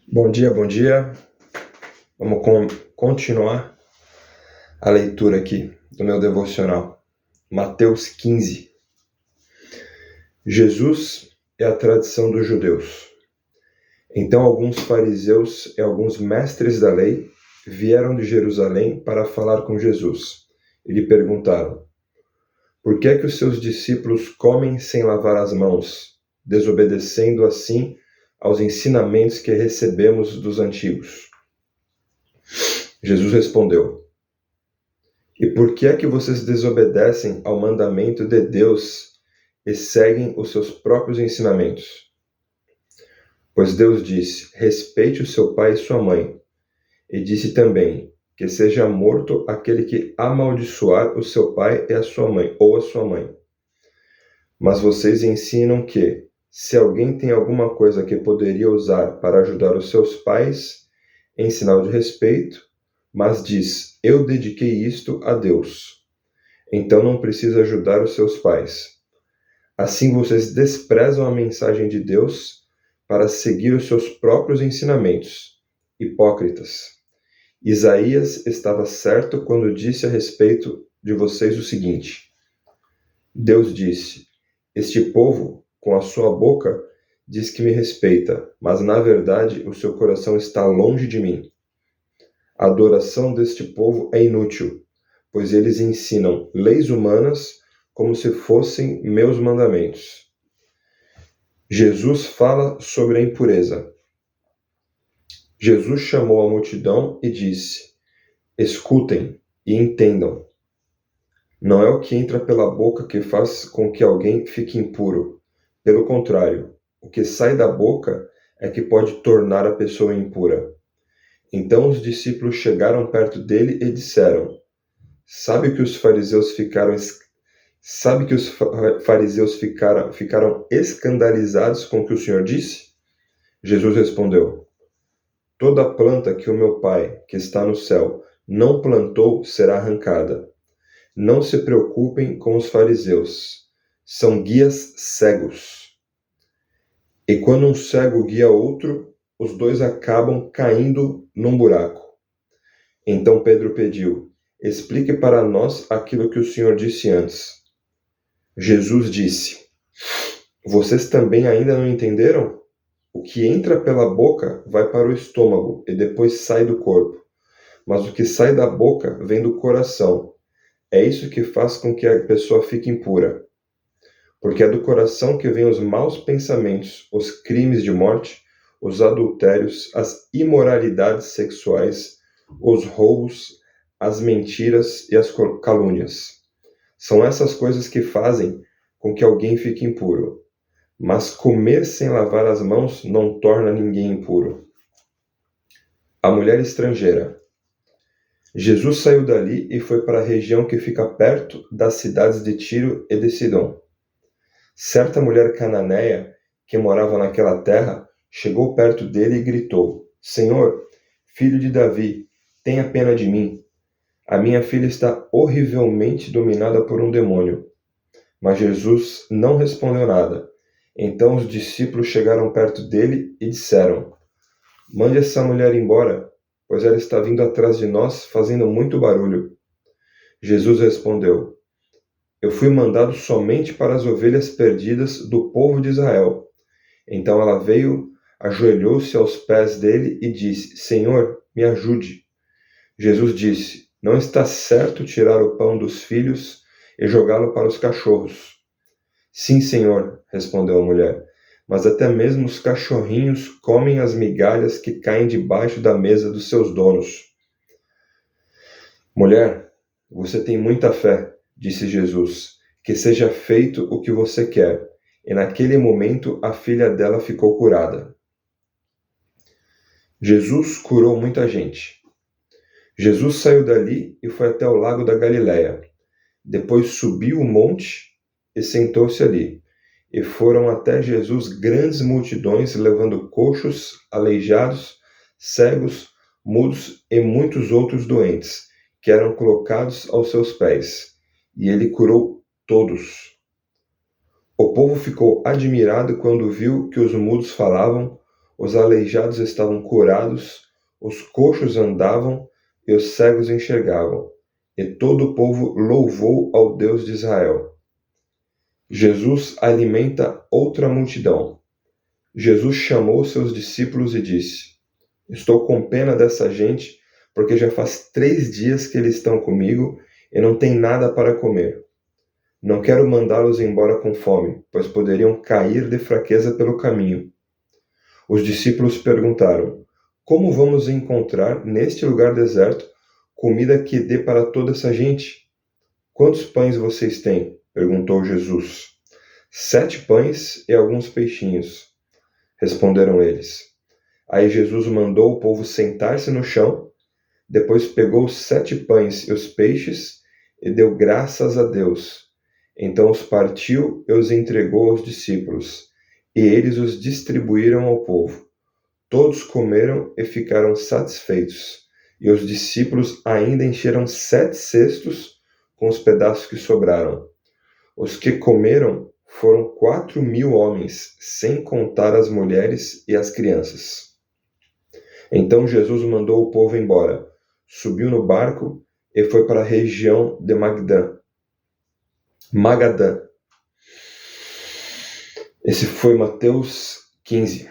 Bom dia, bom dia. Vamos continuar a leitura aqui do meu devocional. Mateus 15. Jesus é a tradição dos judeus. Então alguns fariseus e alguns mestres da lei vieram de Jerusalém para falar com Jesus. E lhe perguntaram: por que é que os seus discípulos comem sem lavar as mãos, desobedecendo assim aos ensinamentos que recebemos dos antigos? Jesus respondeu: e por que é que vocês desobedecem ao mandamento de Deus e seguem os seus próprios ensinamentos? Pois Deus disse: respeite o seu pai e sua mãe. E disse também: que seja morto aquele que amaldiçoar o seu pai e a sua mãe, ou a sua mãe. Mas vocês ensinam que, se alguém tem alguma coisa que poderia usar para ajudar os seus pais, em sinal de respeito, mas diz: eu dediquei isto a Deus, então não precisa ajudar os seus pais. Assim vocês desprezam a mensagem de Deus para seguir os seus próprios ensinamentos. Hipócritas! Isaías estava certo quando disse a respeito de vocês o seguinte: Deus disse: este povo, com a sua boca, diz que me respeita, mas na verdade o seu coração está longe de mim. A adoração deste povo é inútil, pois eles ensinam leis humanas como se fossem meus mandamentos. Jesus fala sobre a impureza. Jesus chamou a multidão e disse: escutem e entendam. Não é o que entra pela boca que faz com que alguém fique impuro. Pelo contrário, o que sai da boca é que pode tornar a pessoa impura. Então os discípulos chegaram perto dele e disseram: Sabe que os fariseus ficaram escandalizados com o que o Senhor disse? Jesus respondeu: toda planta que o meu Pai, que está no céu, não plantou será arrancada. Não se preocupem com os fariseus. São guias cegos. E quando um cego guia outro, os dois acabam caindo num buraco. Então Pedro pediu: explique para nós aquilo que o Senhor disse antes. Jesus disse: vocês também ainda não entenderam? O que entra pela boca vai para o estômago e depois sai do corpo. Mas o que sai da boca vem do coração. É isso que faz com que a pessoa fique impura. Porque é do coração que vêm os maus pensamentos, os crimes de morte, os adultérios, as imoralidades sexuais, os roubos, as mentiras e as calúnias. São essas coisas que fazem com que alguém fique impuro. Mas comer sem lavar as mãos não torna ninguém impuro. A mulher estrangeira. Jesus saiu dali e foi para a região que fica perto das cidades de Tiro e de Sidom. Certa mulher cananeia, que morava naquela terra, chegou perto dele e gritou: Senhor, filho de Davi, tenha pena de mim. A minha filha está horrivelmente dominada por um demônio. Mas Jesus não respondeu nada. Então os discípulos chegaram perto dele e disseram: mande essa mulher embora, pois ela está vindo atrás de nós, fazendo muito barulho. Jesus respondeu: eu fui mandado somente para as ovelhas perdidas do povo de Israel. Então ela veio, ajoelhou-se aos pés dele e disse: Senhor, me ajude. Jesus disse: não está certo tirar o pão dos filhos e jogá-lo para os cachorros. Sim, Senhor, respondeu a mulher, mas até mesmo os cachorrinhos comem as migalhas que caem debaixo da mesa dos seus donos. Mulher, você tem muita fé, disse Jesus, que seja feito o que você quer. E naquele momento a filha dela ficou curada. Jesus curou muita gente. Jesus saiu dali e foi até o lago da Galileia. Depois subiu o monte e sentou-se ali. E foram até Jesus grandes multidões, levando coxos, aleijados, cegos, mudos e muitos outros doentes, que eram colocados aos seus pés. E ele curou todos. O povo ficou admirado quando viu que os mudos falavam, os aleijados estavam curados, os coxos andavam e os cegos enxergavam, e todo o povo louvou ao Deus de Israel. Jesus alimenta outra multidão. Jesus chamou seus discípulos e disse: Estou com pena dessa gente, porque já faz 3 dias que eles estão comigo e não têm nada para comer. Não quero mandá-los embora com fome, pois poderiam cair de fraqueza pelo caminho. Os discípulos perguntaram: Como vamos encontrar neste lugar deserto comida que dê para toda essa gente? Quantos pães vocês têm? Perguntou Jesus. 7 pães e alguns peixinhos, responderam eles. Aí Jesus mandou o povo sentar-se no chão, depois pegou os 7 pães e os peixes e deu graças a Deus. Então os partiu e os entregou aos discípulos, e eles os distribuíram ao povo. Todos comeram e ficaram satisfeitos, e os discípulos ainda encheram 7 cestos com os pedaços que sobraram. Os que comeram foram 4.000 homens, sem contar as mulheres e as crianças. Então Jesus mandou o povo embora, subiu no barco e foi para a região de Magadã. Esse foi Mateus 15.